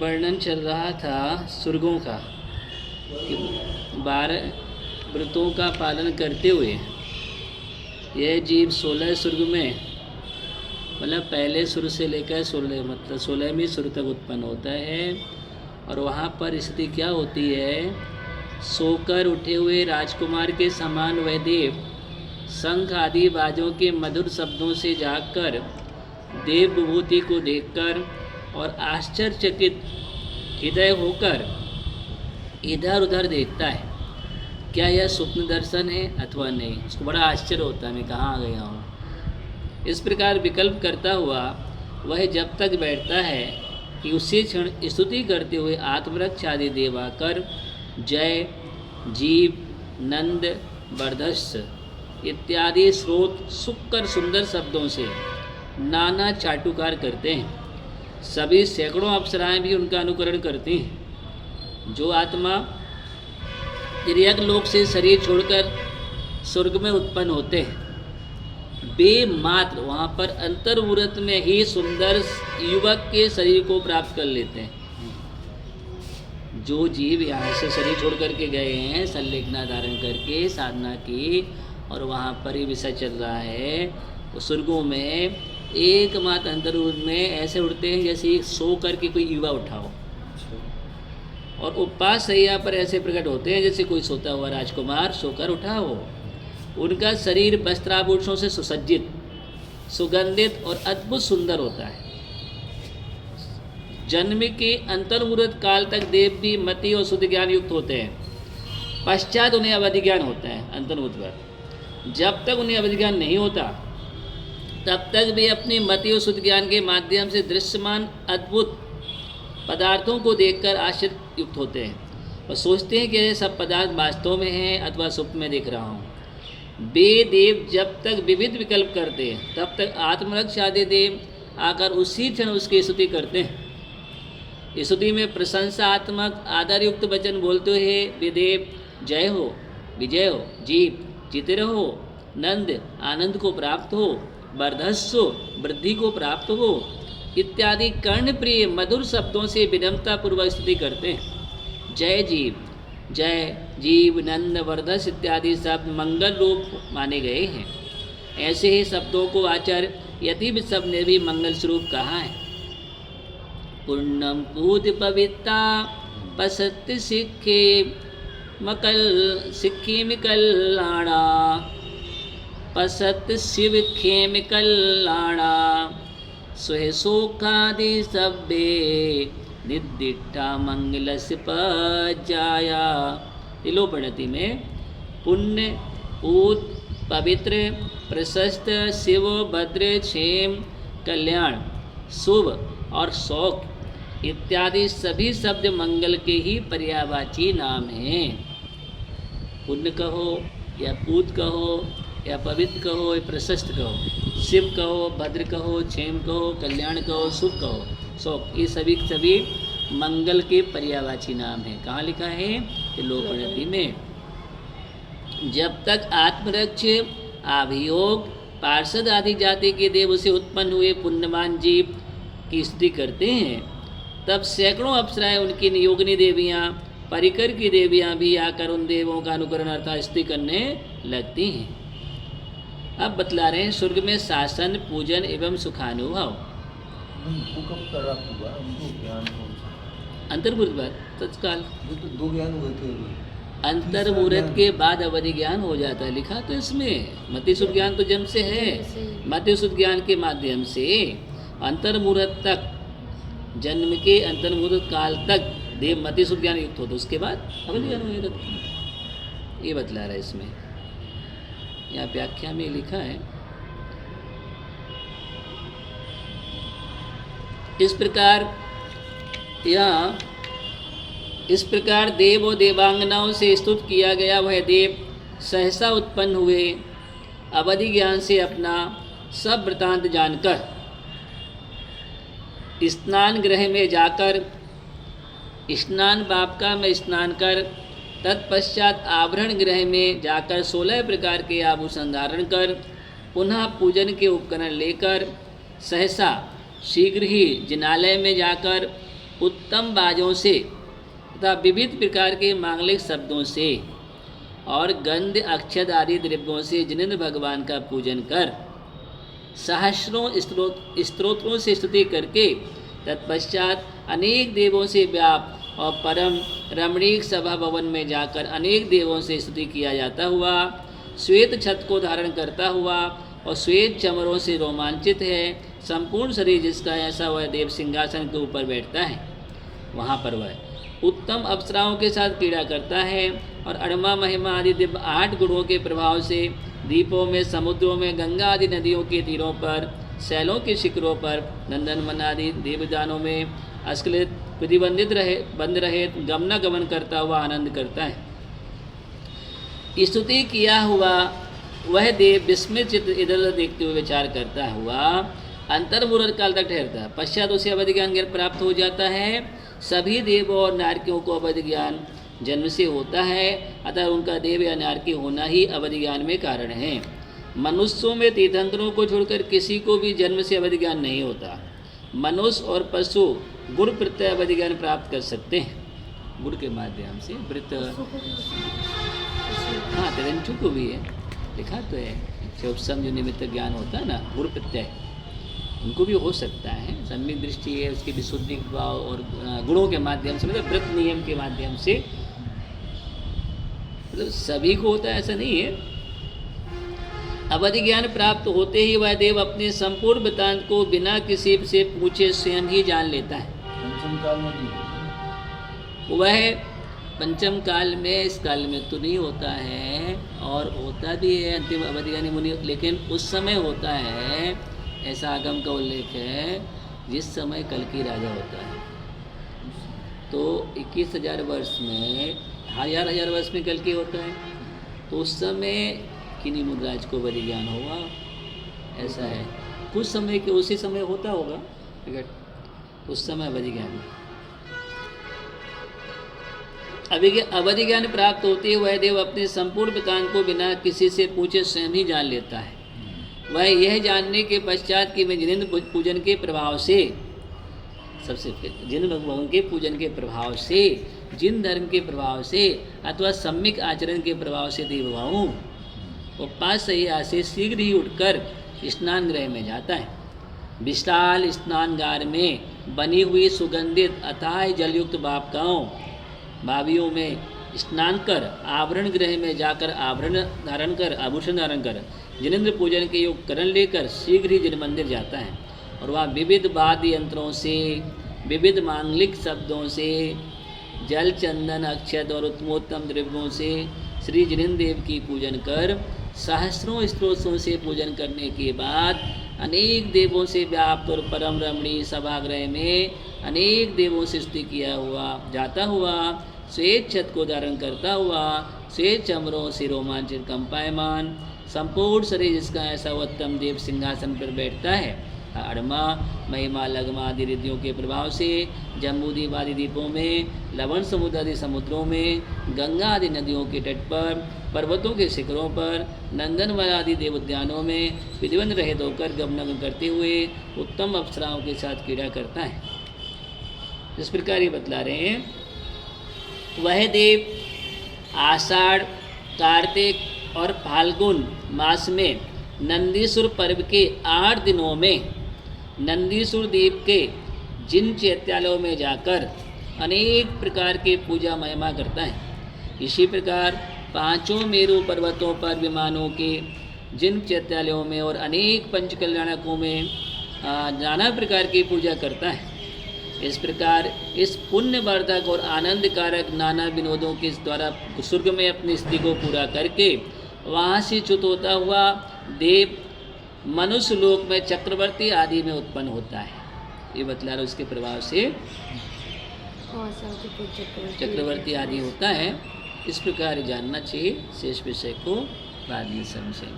वर्णन चल रहा था स्वर्गों का कि 12 व्रतों का पालन करते हुए यह जीव 16 स्वर्ग में, मतलब पहले सुर से लेकर 16 मतलब 16वीं सुर तक उत्पन्न होता है। और वहाँ पर स्थिति क्या होती है, सोकर उठे हुए राजकुमार के समान वह देव शंख आदि बाजों के मधुर शब्दों से जागकर देव विभूति को देखकर और आश्चर्यचकित हृदय होकर इधर उधर देखता है, क्या यह स्वप्न दर्शन है अथवा नहीं। उसको बड़ा आश्चर्य होता है, मैं कहाँ आ गया हूँ। इस प्रकार विकल्प करता हुआ वह जब तक बैठता है कि उसी क्षण स्तुति करते हुए आत्मरक्ष आदि देव आकर जय, जीव, नंद, वर्धस्स इत्यादि स्रोत सुक्कर सुंदर शब्दों से नाना चाटुकार करते हैं। सभी सैकड़ों अप्सराएं भी उनका अनुकरण करती हैं। जो आत्मा तिर्यक लोक से शरीर छोड़कर स्वर्ग में उत्पन्न होते हैं, वे मात्र वहाँ पर अंतर्मुहूर्त में ही सुंदर युवक के शरीर को प्राप्त कर लेते हैं। जो जीव यहाँ से शरीर छोड़ करके गए हैं संलेखना धारण करके साधना की, और वहाँ पर ही विषय चल रहा है, तो स्वर्गों में एकमात्र अंतर्मुहूर्त में ऐसे उठते हैं जैसे एक सो करके कोई युवा उठा हो, और उपवास सैया पर ऐसे प्रकट होते हैं जैसे कोई सोता हुआ राजकुमार सोकर उठा हो। उनका शरीर वस्त्राभूषणों से सुसज्जित, सुगंधित और अद्भुत सुंदर होता है। जन्म के अंतर्मुहूर्त काल तक देव भी मति और शुद्ध ज्ञान युक्त होते हैं। पश्चात उन्हें अवधि ज्ञान होता है अंतर्मुहूर्त पर। जब तक उन्हें अवधि ज्ञान नहीं होता तब तक वे अपनी मति और शुद्ध ज्ञान के माध्यम से दृश्यमान अद्भुत पदार्थों को देखकर आश्चर्य युक्त होते हैं और सोचते हैं कि ये सब पदार्थ वास्तव में हैं अथवा स्वप्न में देख रहा हूँ। वे देव जब तक विविध विकल्प करते हैं तब तक आत्मरक्ष आदि देव आकर उसी क्षण उसकी स्तुति करते हैं। स्तुति में प्रशंसात्मक आदरयुक्त वचन बोलते हुए वे देव जय हो, विजय हो, जीव जीते रहो, नंद आनंद को प्राप्त हो, वर्धस्व वृद्धि को प्राप्त हो इत्यादि कर्णप्रिय मधुर शब्दों से विनम्रता पूर्वक स्तुति करते हैं। जय जीव, जय जीव, नंद, वर्धस इत्यादि शब्द मंगल रूप माने गए हैं। ऐसे ही शब्दों को आचार्य यति सब ने भी मंगल स्वरूप कहा है। पूर्णम पूज पवित्ता पसत सिखे सिक्खिम कल्याणा पसत शिव खेम कल्याणा सुहे सोखादि सब्बे निर्दिष्टा मंगलस पजाया। तिलोपणति में पुण्य, पूत, पवित्र, प्रशस्त, शिव, भद्र, क्षेम, कल्याण, शुभ और शौक इत्यादि सभी शब्द मंगल के ही पर्यायवाची नाम हैं। पुण्य कहो या पूत कहो या पवित्र कहो या प्रशस्त कहो, शिव कहो, भद्र कहो, क्षेम कहो, कल्याण कहो, शुभ कहो, शौक, ये सभी मंगल के पर्यायवाची नाम है। कहाँ लिखा है? तिलोपणति में। जब तक आत्मरक्ष, अभियोग, पार्षद आदि जाति के देव से उत्पन्न हुए पुण्यवान जीव की स्तुति करते हैं, तब सैकड़ों अप्सराएं उनकी नियोगिनी देवियाँ, परिकर की देवियाँ भी आकर उन देवों का अनुकरण अर्थात स्तुति करने लगती हैं। अब बतला रहे हैं स्वर्ग में शासन, पूजन एवं सुखानुभव। अंतर्मुहूर्त बाद तत्काल दो ज्ञान हुए थे। अंतर्मुहूर्त के बाद अवधि ज्ञान हो जाता है, लिखा तो इसमें। मति शुद्ध ज्ञान तो जन्म से है, मति शुद्ध ज्ञान के माध्यम से अंतर्मुहूर्त तक, जन्म के अंतर्मुहूर्त काल तक देव मति शुद्ध ज्ञान युक्त होता, उसके बाद अवधि ज्ञान हो जाता। ये बतला रहा है इसमें, यहाँ व्याख्या में लिखा है। इस प्रकार देव और देवांगनाओं से स्तुत किया गया वह देव सहसा उत्पन्न हुए। अवधि ज्ञान से अपना सब वृतांत जानकर स्नान गृह में जाकर स्नान बापका में स्नान कर, तत्पश्चात आभरण गृह में जाकर 16 प्रकार के आभूषण धारण कर, पुनः पूजन के उपकरण लेकर सहसा शीघ्र ही जिनालय में जाकर उत्तम बाजों से तथा विविध प्रकार के मांगलिक शब्दों से और गंध अक्षत आदि द्रव्यों से जिनेंद्र भगवान का पूजन कर सहस्रों स्तोत्रों से स्तुति करके तत्पश्चात अनेक देवों से व्याप और परम रमणीक सभा भवन में जाकर अनेक देवों से स्तुति किया जाता हुआ श्वेत छत को धारण करता हुआ और श्वेत चमरों से रोमांचित है संपूर्ण शरीर जिसका ऐसा वह देव सिंहासन के ऊपर बैठता है, वहाँ पर वह उत्तम अप्सराओं के साथ क्रीड़ा करता है और अणमा महिमा आदि दिव्य 8 गुणों के प्रभाव से द्वीपों में, समुद्रों में, गंगा आदि नदियों के तीरों पर, शैलों के शिखरों पर, नंदनवन आदि देवदानों में अस्खलित प्रतिबंधित बंद रहे गमनागमन करता हुआ आनंद करता है। स्तुति किया हुआ वह देव विस्मित चित्त इधर उधर देखते हुए विचार करता हुआ अंतर्मुहूर्त काल तक ठहरता है। पश्चात उसे अवधि ज्ञान प्राप्त हो जाता है। सभी देवों और नारकियों को अवधि ज्ञान जन्म से होता है, अतः उनका देव या नारकी होना ही अवधि ज्ञान में कारण है। मनुष्यों में तीर्थंकरों को छोड़कर किसी को भी जन्म से अवधि ज्ञान नहीं होता। मनुष्य और पशु गुण प्रत्यय अवधि ज्ञान प्राप्त कर सकते हैं, गुण के माध्यम से वृत्त। हाँ, तिरंचु को भी है, लिखा तो है, उपसम जो निमित्त ज्ञान होता है ना, गुण प्रत्यय, उनको भी हो सकता है। सम्यक दृष्टि है, उसकी विशुद्धि भाव और गुणों के माध्यम से, मतलब व्रत नियम के माध्यम से, मतलब सभी को होता है ऐसा नहीं है। अवधि ज्ञान प्राप्त होते ही वह देव अपने संपूर्ण वृत्तांत को बिना किसी से पूछे स्वयं ही जान लेता है। पंचम काल में वह पंचम काल में, इस काल में तो नहीं होता है, और होता भी है अंतिम अवधि ज्ञानी मुनि, लेकिन उस समय होता है, ऐसा आगम का उल्लेख है, जिस समय कल की राजा होता है। तो 21,000 वर्ष में, हजार वर्ष में कल की होता है, तो उस समय किन्हीं मुद्राज को अवधि ज्ञान होगा, ऐसा है। कुछ समय के उसी समय होता होगा, ठीक, उस समय अवधि ज्ञान। अवधि ज्ञान प्राप्त होते वह देव अपने संपूर्ण वृत्तांत को बिना किसी से पूछे स्वयं ही जान लेता है। वह यह जानने के पश्चात कि मैं जिनेंद्र पूजन के प्रभाव से, सबसे जिन भगवान के पूजन के प्रभाव से, जिन धर्म के प्रभाव से अथवा सम्यक आचरण के प्रभाव से देव हुआ हूँ, वो 5 सैया से शीघ्र ही उठकर स्नान गृह में जाता है। विशाल स्नानगार में बनी हुई सुगंधित अथाह जलयुक्त बावियों में स्नान कर आवरण गृह में जाकर आभूषण धारण कर जिनेंद्र पूजन के उपकरण लेकर शीघ्र ही जिन मंदिर जाता है और वहाँ विविध वाद्य यंत्रों से, विविध मांगलिक शब्दों से, जल, चंदन, अक्षत और उत्तमोत्तम द्रव्यों से श्री जिनेंद्र देव की पूजन कर सहस्रों स्तोत्रों से पूजन करने के बाद अनेक देवों से व्याप्त और परम रमणीय सभागृह में अनेक देवों से स्तुति किया हुआ जाता हुआ श्वेत छत को धारण करता हुआ श्वेत चमरों से रोमांचित कंपायमान संपूर्ण शरीर जिसका ऐसा उत्तम देव सिंहासन पर बैठता है। अड़मा, महिमा, लगमा आदि रिद्धियों के प्रभाव से जम्बूद्वीप आदि द्वीपों में, लवण समुद्र आदि समुद्रों में, गंगा आदि नदियों के तट पर, पर्वतों के शिखरों पर, नंदनवन आदि देव उद्यानों में विधिवत रहित होकर गमनागमन करते हुए उत्तम अप्सराओं के साथ क्रीड़ा करता है। इस प्रकार ये बतला रहे हैं, वह देव आषाढ़, कार्तिक और फाल्गुन मास में नंदीसुर पर्व के 8 दिनों में नंदीसुर द्वीप के जिन चैत्यालयों में जाकर अनेक प्रकार के पूजा महिमा करता है। इसी प्रकार 5 मेरु पर्वतों पर विमानों के जिन चैत्यालयों में और अनेक पंचकल्याणकों में नाना प्रकार की पूजा करता है। इस प्रकार इस पुण्यवर्धक और आनंदकारक नाना विनोदों के द्वारा स्वर्ग में अपनी स्थिति को पूरा करके वहाँ से च्युत होता हुआ देव मनुष्य लोक में चक्रवर्ती आदि में उत्पन्न होता है। ये बतला रहा उसके प्रभाव से चक्रवर्ती आदि होता है। इस प्रकार जानना चाहिए। शेष विषय को बाद में समझेंगे।